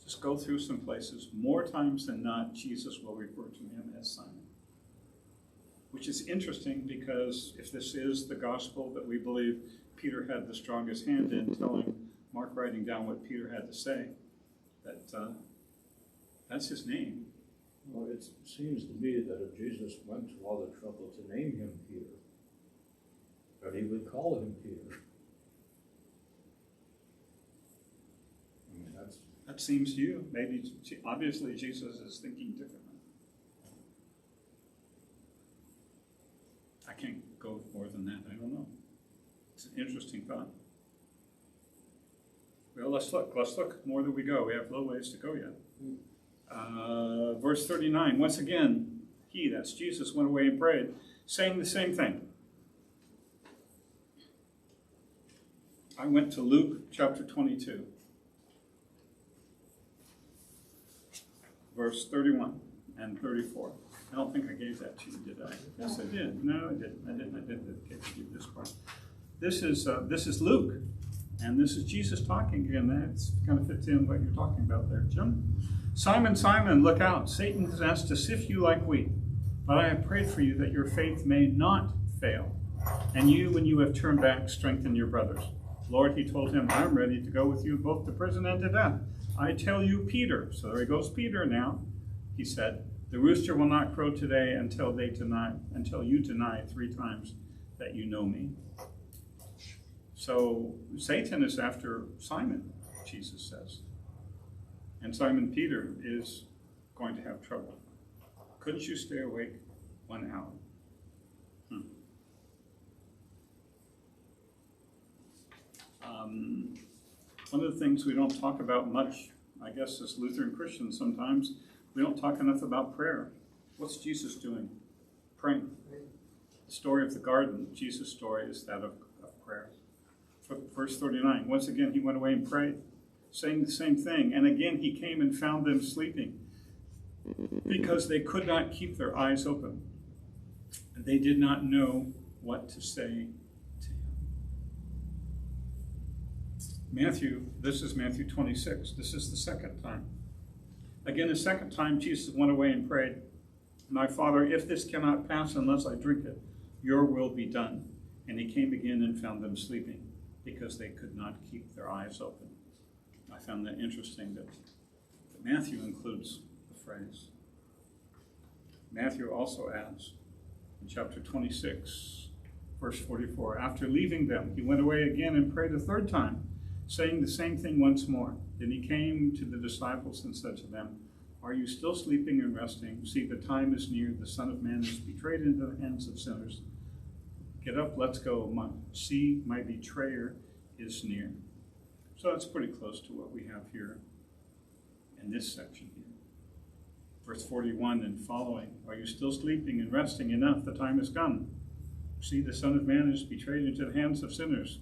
just go through some places, more times than not, Jesus will refer to him as Simon. Which is interesting because if this is the gospel that we believe Peter had the strongest hand in telling, Mark writing down what Peter had to say, that's his name. Well, it seems to me that if Jesus went to all the trouble to name him Peter, that he would call him Peter. I mean, That seems to you. Maybe, obviously, Jesus is thinking differently. I can't go more than that. I don't know. It's an interesting thought. Well, let's look. Let's look. More than we go. We have a little ways to go yet. Verse 39. Once again, he, that's Jesus, went away and prayed, saying the same thing. I went to Luke chapter 22. Verse 31 and 34. I don't think I gave that to you, did I? Yes, I did. No, I didn't. I didn't get to you this part. This is Luke, and this is Jesus talking again. That kind of fits in what you're talking about there, Jim. Simon, Simon, look out. Satan has asked to sift you like wheat, but I have prayed for you that your faith may not fail. And you, when you have turned back, strengthen your brothers. Lord, he told him, I'm ready to go with you both to prison and to death. I tell you, Peter. So there he goes, Peter now. He said, the rooster will not crow today until you deny 3 times that you know me. So Satan is after Simon, Jesus says. And Simon Peter is going to have trouble. Couldn't you stay awake 1 hour? One of the things we don't talk about much, I guess, as Lutheran Christians sometimes, we don't talk enough about prayer. What's Jesus doing? Praying. The story of the garden, Jesus' story, is that of prayer. Verse 39, once again he went away and prayed, saying the same thing. And again he came and found them sleeping, because they could not keep their eyes open. And they did not know what to say to him. This is Matthew 26. This is the second time. Again, the second time Jesus went away and prayed, my Father, if this cannot pass unless I drink it, your will be done. And he came again and found them sleeping, because they could not keep their eyes open. I found that interesting that Matthew includes the phrase. Matthew also adds in chapter 26, verse 44, after leaving them, he went away again and prayed a 3rd time, saying the same thing once more. Then he came to the disciples and said to them, are you still sleeping and resting? See, the time is near. The Son of Man is betrayed into the hands of sinners. Get up, let's go. See, my betrayer is near. So that's pretty close to what we have here in this section here. Verse 41 and following, are you still sleeping and resting? Enough, the time has come. See, the Son of Man is betrayed into the hands of sinners.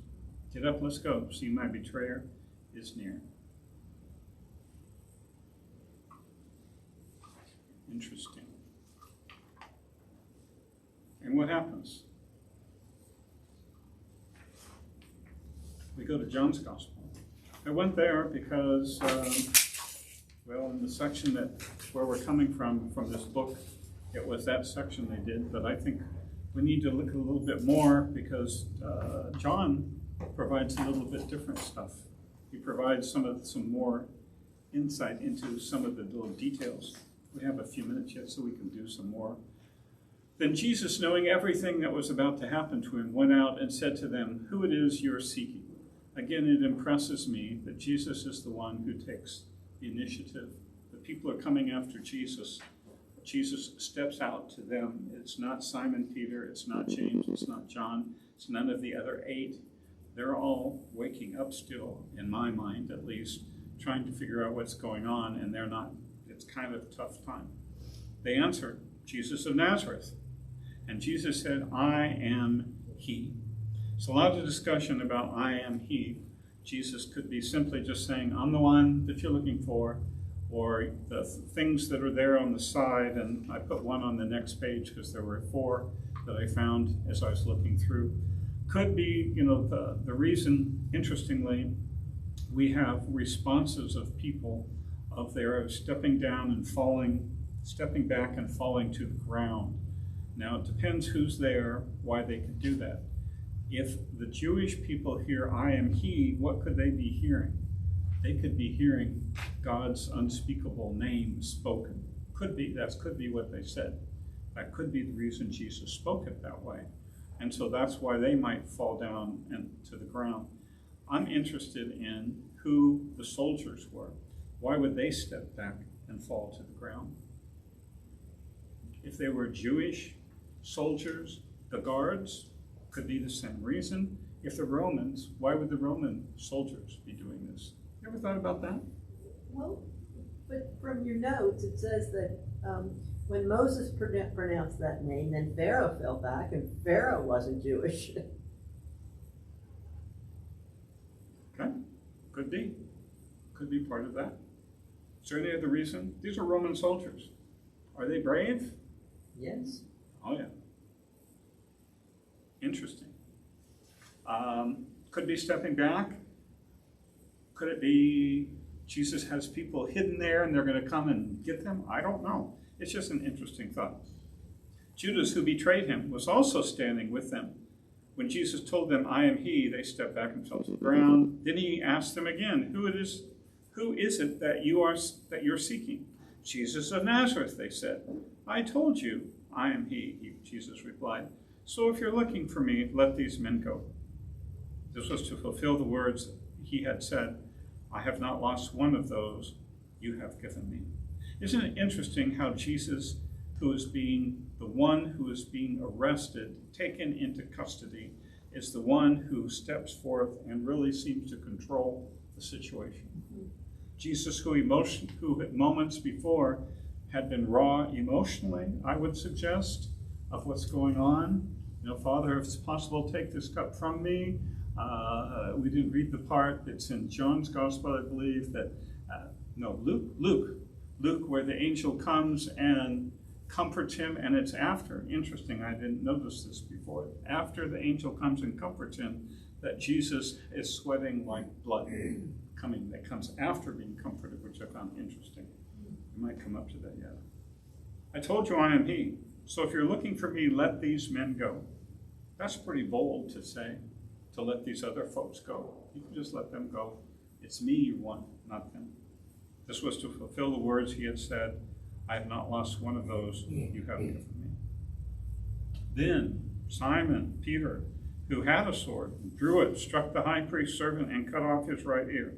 Get up, let's go. See, my betrayer is near. Interesting. And what happens? We go to John's Gospel. I went there because, in the section where we're coming from this book, it was that section they did, but I think we need to look a little bit more because John provides a little bit different stuff. He provides some more insight into some of the little details. We have a few minutes yet, so we can do some more. Then Jesus, knowing everything that was about to happen to him, went out and said to them, "Who it is you're seeking?" Again, it impresses me that Jesus is the one who takes the initiative. The people are coming after Jesus. Jesus steps out to them. It's not Simon Peter, it's not James, it's not John, it's none of the other 8. They're all waking up still, in my mind at least, trying to figure out what's going on, and they're not. It's kind of a tough time. They answered, "Jesus of Nazareth." And Jesus said, "I am he." So a lot of discussion about "I am he." Jesus could be simply just saying, "I'm the one that you're looking for," or the things that are there on the side, and I put one on the next page because there were 4 that I found as I was looking through. Could be, the reason, interestingly, we have responses of people of their stepping down and falling, stepping back and falling to the ground. Now, it depends who's there, why they could do that. If the Jewish people hear, "I am he," what could they be hearing? They could be hearing God's unspeakable name spoken. Could be what they said. That could be the reason Jesus spoke it that way. And so that's why they might fall down and to the ground. I'm interested in who the soldiers were. Why would they step back and fall to the ground? If they were Jewish soldiers, the guards, could be the same reason. If the Romans, why would the Roman soldiers be doing this? You ever thought about that? Well, but from your notes, it says that when Moses pronounced that name, then Pharaoh fell back, and Pharaoh wasn't Jewish. Okay, could be. Could be part of that. Is there any other reason? These are Roman soldiers. Are they brave? Yes. Oh, yeah. Interesting. Could be stepping back. Could it be Jesus has people hidden there and they're going to come and get them? I don't know. It's just an interesting thought. Judas, who betrayed him, was also standing with them. When Jesus told them, "I am he," they stepped back and fell to the ground. Then he asked them again, Who is it that you're seeking?" "Jesus of Nazareth," they said. "I told you, I am he," Jesus replied. "So if you're looking for me, let these men go." This was to fulfill the words he had said, "I have not lost one of those you have given me." Isn't it interesting how Jesus, who is being the one who is being arrested, taken into custody, is the one who steps forth and really seems to control the situation. Mm-hmm. Jesus, who moments before had been raw emotionally, I would suggest, of what's going on. "Father, if it's possible, take this cup from me." We didn't read the part that's in John's Gospel, I believe, Luke, where the angel comes and comforts him, and it's after. Interesting, I didn't notice this before. After the angel comes and comforts him, that Jesus is sweating like blood that comes after being comforted, which I found interesting. We might come up to that yet. "I told you I am he. So if you're looking for me, let these men go." That's pretty bold to say, to let these other folks go. You can just let them go. It's me you want, not them. This was to fulfill the words he had said, "I have not lost one of those you have given me." Then Simon Peter, who had a sword, drew it, struck the high priest's servant, and cut off his right ear.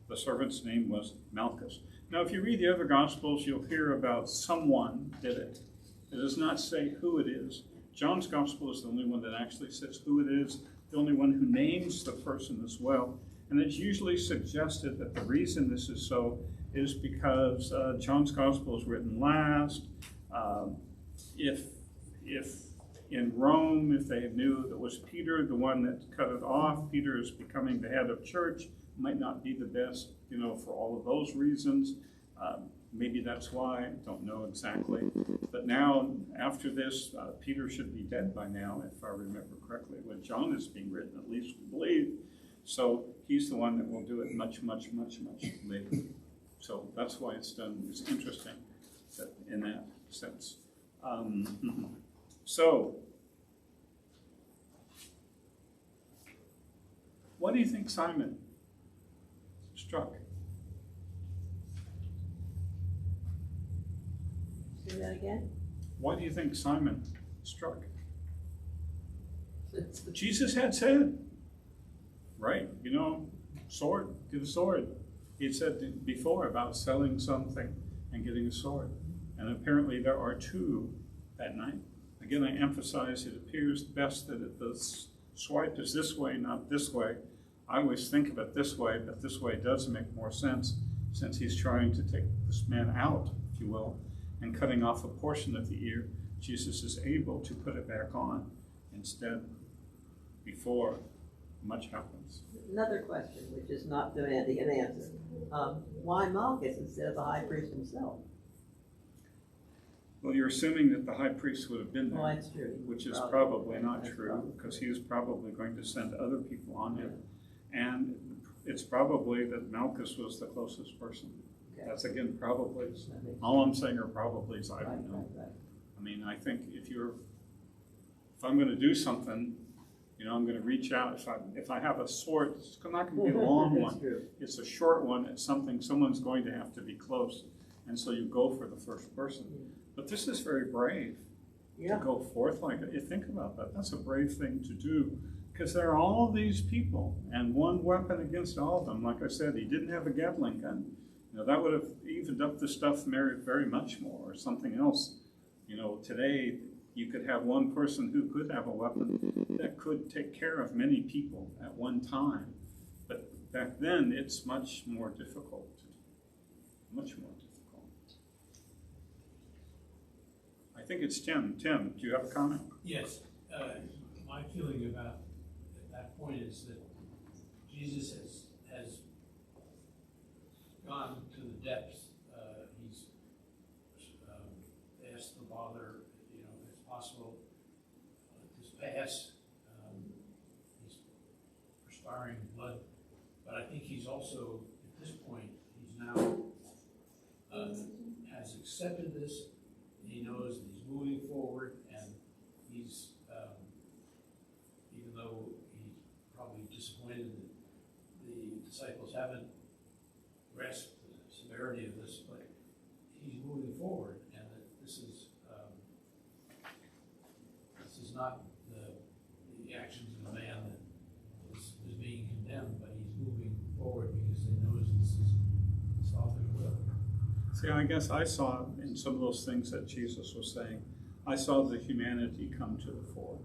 The servant's name was Malchus. Now, if you read the other Gospels, you'll hear about someone did it. It does not say who it is. John's Gospel is the only one that actually says who it is, the only one who names the person as well. And it's usually suggested that the reason this is so is because John's Gospel is written last. If in Rome, if they knew that was Peter, the one that cut it off, Peter is becoming the head of church, might not be the best, for all of those reasons. Maybe that's why, don't know exactly. But now, after this, Peter should be dead by now, if I remember correctly, when John is being written, at least we believe. So he's the one that will do it much, much, much, much later. So that's why it's done. It's interesting that in that sense. So, what do you think Simon struck? Say that again? What do you think Simon struck? Jesus had said, right, sword, get a sword. He had said before about selling something and getting a sword. And apparently there are two that night. Again, I emphasize it appears best that the swipe is this way, not this way. I always think of it this way, but this way does make more sense since he's trying to take this man out, if you will, and cutting off a portion of the ear. Jesus is able to put it back on instead before much happens. Another question, which is not demanding an answer. Why Malchus instead of the high priest himself? Well, you're assuming that the high priest would have been there, Well, that's true. which is probably not true, because he was probably going to send other people on him. And it's probably that Malchus was the closest person. Okay. That's again probably. That makes All I'm saying are probably. I don't know. Right. I mean, I think if I'm going to do something, I'm going to reach out. If I have a sword, it's not going to be a long That's one. true. It's a short one. It's something someone's going to have to be close, and so you go for the first person. But this is very brave Yeah. to go forth like that. You think about that. That's a brave thing to do, because there are all these people and one weapon against all of them. Like I said, he didn't have a Gatling gun. That would have evened up the stuff very, very much more, or something else. Today you could have one person who could have a weapon that could take care of many people at one time. But back then, it's much more difficult. Much more difficult. I think it's Tim. Tim, do you have a comment? Yes, my feeling about that point is that Jesus has gone to the depths. He's asked the Father, if it's possible, to pass. He's perspiring blood, but I think he's also, at this point, he's now has accepted this. He knows that he's moving forward, and he's, even though he's probably disappointed that the disciples haven't grasped the severity of this, but he's moving forward, and that this is not the actions of a man that is being condemned, but he's moving forward because they know this is his Father's will. See, I guess I saw in some of those things that Jesus was saying, I saw the humanity come to the fore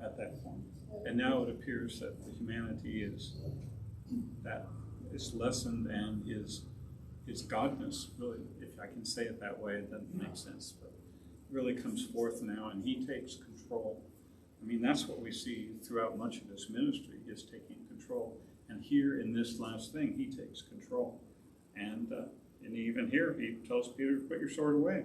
at that point. And now it appears that the humanity is lessened and his godness, really, if I can say it that way, it doesn't make sense, but really comes forth now, and he takes control. I mean, that's what we see throughout much of his ministry, is taking control. And here in this last thing, he takes control. And even here, he tells Peter, put your sword away.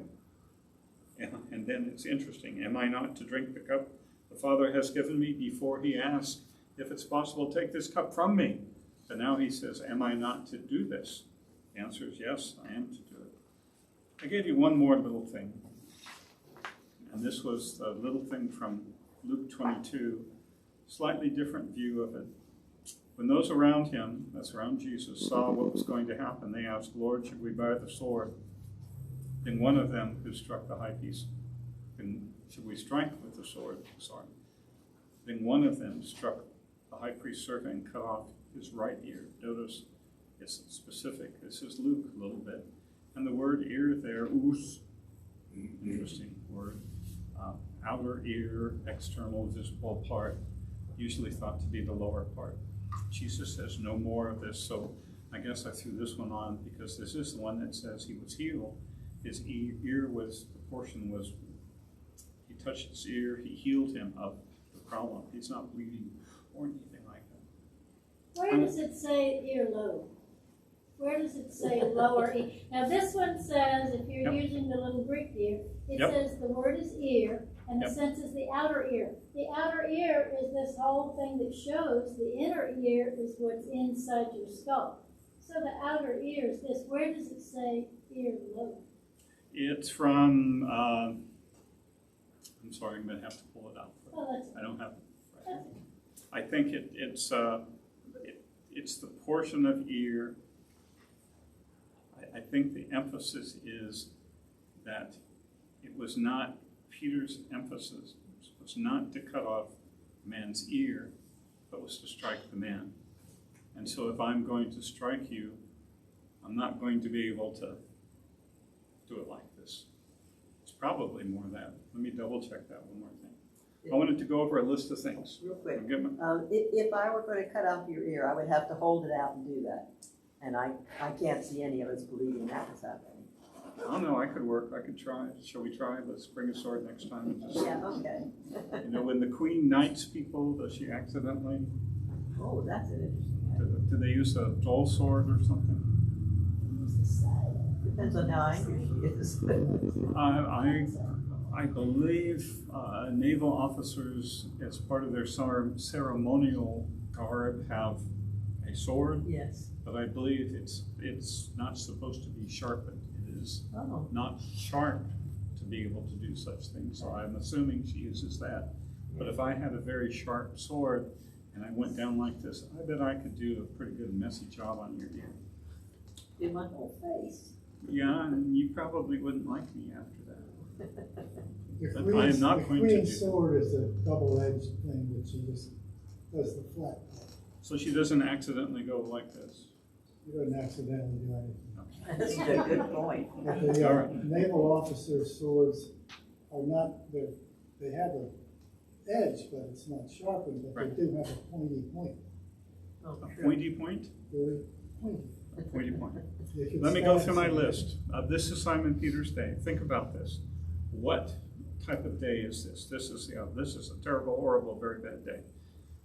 And then it's interesting. Am I not to drink the cup the Father has given me? Before he asked, if it's possible, take this cup from me. But now he says, am I not to do this? The answer is yes, I am to do it. I gave you one more little thing. And this was a little thing from Luke 22, slightly different view of it. When those around him, that's around Jesus, saw what was going to happen, they asked, Lord, should we bear the sword? Then one of them who struck the high priest, should we strike with the sword? Sorry. Then one of them struck the high priest's servant and cut off his right ear. Notice it's specific. This is Luke a little bit. And the word ear there, us, interesting word. Outer ear, external visible part, usually thought to be the lower part. Jesus says no more of this, so I guess I threw this one on because this is the one that says he was healed. His ear was, the portion was, he touched his ear, he healed him of the problem. He's not bleeding or anything like that. Where does it say earlobe? Where does it say lower ear? Now this one says, if you're Yep. using the little Greek here, it Yep. says the word is ear, and the Yep. sense is the outer ear. The outer ear is this whole thing that shows the inner ear is what's inside your skull. So the outer ear is this. Where does it say earlobe? It's from, I'm sorry, I'm going to have to pull it out. Oh, that's I don't have it right that's now. I think it's the portion of ear. I think the emphasis is that it was not, Peter's emphasis was not to cut off a man's ear, but was to strike the man. And so if I'm going to strike you, I'm not going to be able to do it like this. It's probably more that. Let me double check that one more thing. I wanted to go over a list of things. Real quick. I'll get my- If I were going to cut off your ear, I would have to hold it out and do that. And I can't see any of us believing that was happening. I don't know, I could work, I could try. Shall we try? Let's bring a sword next time and just, Yeah, okay. you know, when the queen knights people, does she accidentally, Oh, that's an interesting idea. do they use a dull sword or something? use the side. Depends on how angry she is. I believe naval officers, as part of their ceremonial garb, have a sword, Yes. but I believe it's not supposed to be sharpened. It is Oh, not sharp to be able to do such things, so I'm assuming she uses that. But if I had a very sharp sword and I went down like this, I bet I could do a pretty good messy job on your ear. do my whole face. Yeah, and you probably wouldn't like me after that. The But queen's, I am not the going to queen's do- sword is a double-edged thing that she just does the flat. So she doesn't accidentally go like this. You don't accidentally do anything. That's a good point. But the All right. naval officers' swords are not, they have a edge, but it's not sharpened, but Right. they do have a pointy point, Oh, A true. pointy point? very pointy. A pointy point. You can Let me go stab through my somebody. list. This is Simon Peter's day. Think about this. What type of day is this? This is a terrible, horrible, very bad day.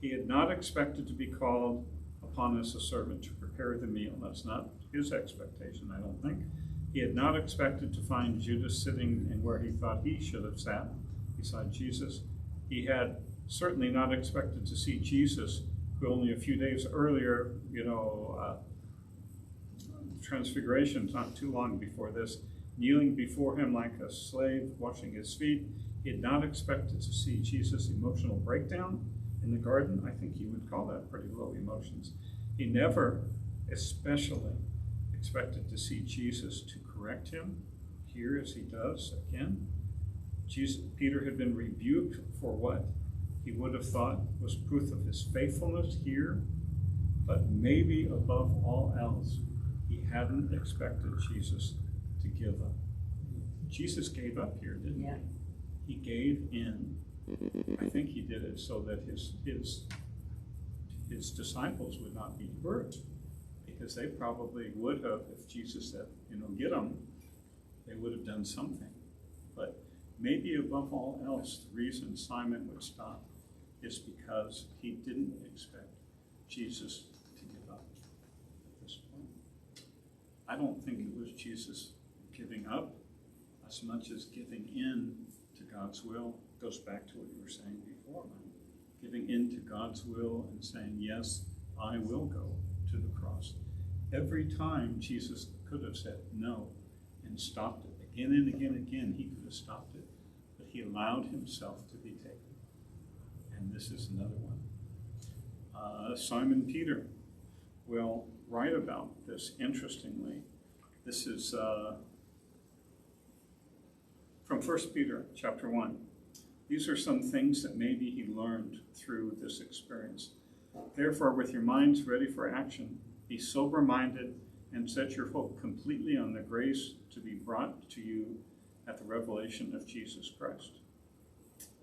He had not expected to be called upon as a servant to prepare the meal. That's not his expectation, I don't think. He had not expected to find Judas sitting in where he thought he should have sat beside Jesus. He had certainly not expected to see Jesus, who only a few days earlier, Transfiguration, not too long before this, kneeling before him like a slave, washing his feet. He had not expected to see Jesus' emotional breakdown in the garden. I think you would call that pretty low emotions. He never especially expected to see Jesus to correct him here as he does again. Peter had been rebuked for what he would have thought was proof of his faithfulness here, but maybe above all else, he hadn't expected Jesus to give up. Jesus gave up here, didn't Yeah. he? He gave in. I think he did it so that his disciples would not be hurt, because they probably would have, if Jesus said, get them, they would have done something. But maybe above all else, the reason Simon would stop is because he didn't expect Jesus to give up at this point. I don't think it was Jesus giving up as much as giving in to God's will. It goes back to what you were saying before, man. Giving in to God's will and saying, yes, I will go to the cross. Every time Jesus could have said no and stopped it. Again and again and again, he could have stopped it. But he allowed himself to be taken. And this is another one. Simon Peter will write about this, interestingly. This is from 1 Peter chapter 1. These are some things that maybe he learned through this experience. Therefore, with your minds ready for action, be sober-minded and set your hope completely on the grace to be brought to you at the revelation of Jesus Christ.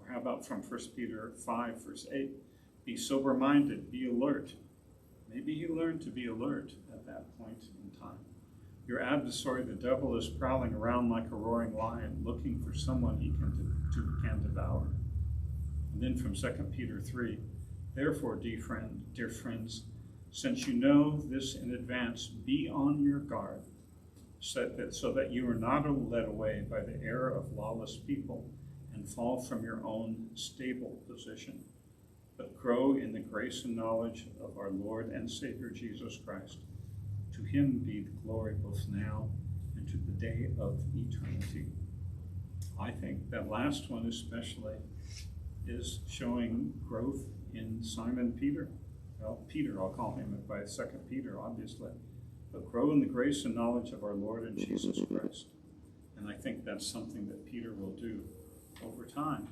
Or how about from 1 Peter 5, verse 8? Be sober-minded, be alert. Maybe he learned to be alert at that point in time. Your adversary, the devil, is prowling around like a roaring lion, looking for someone he can devour. And then from 2 Peter 3, therefore, dear friends, since you know this in advance, be on your guard, so that you are not led away by the error of lawless people and fall from your own stable position, but grow in the grace and knowledge of our Lord and Savior Jesus Christ. To him be the glory both now and to the day of eternity. I think that last one especially is showing growth in Simon Peter. Well, Peter, I'll call him by 2 Peter, obviously. But grow in the grace and knowledge of our Lord and Jesus Christ. And I think that's something that Peter will do over time.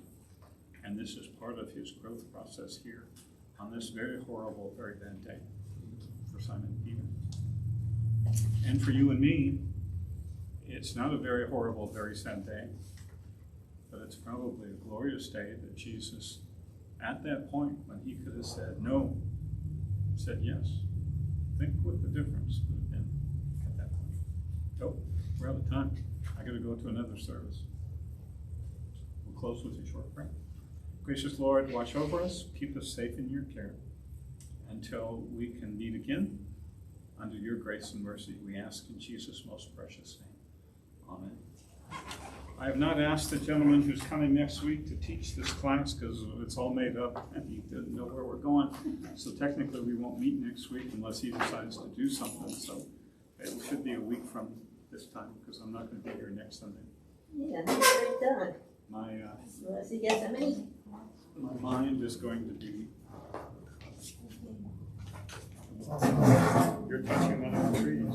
And this is part of his growth process here on this very horrible, very bad day for Simon Peter. And for you and me, it's not a very horrible, very sad day, but it's probably a glorious day that Jesus, at that point when he could have said no, said yes. Think what the difference would have been at that point. Oh, we're out of time. I got to go to another service. We'll close with a short prayer. Gracious Lord, watch over us, keep us safe in your care until we can meet again. Under your grace and mercy, we ask in Jesus' most precious name. Amen. I have not asked the gentleman who's coming next week to teach this class because it's all made up and he didn't know where we're going. So technically we won't meet next week unless he decides to do something. So it should be a week from this time because I'm not going to be here next Sunday. Yeah, that's great done. My See Gethsemane? my mind is going to be. You're touching one of the trees.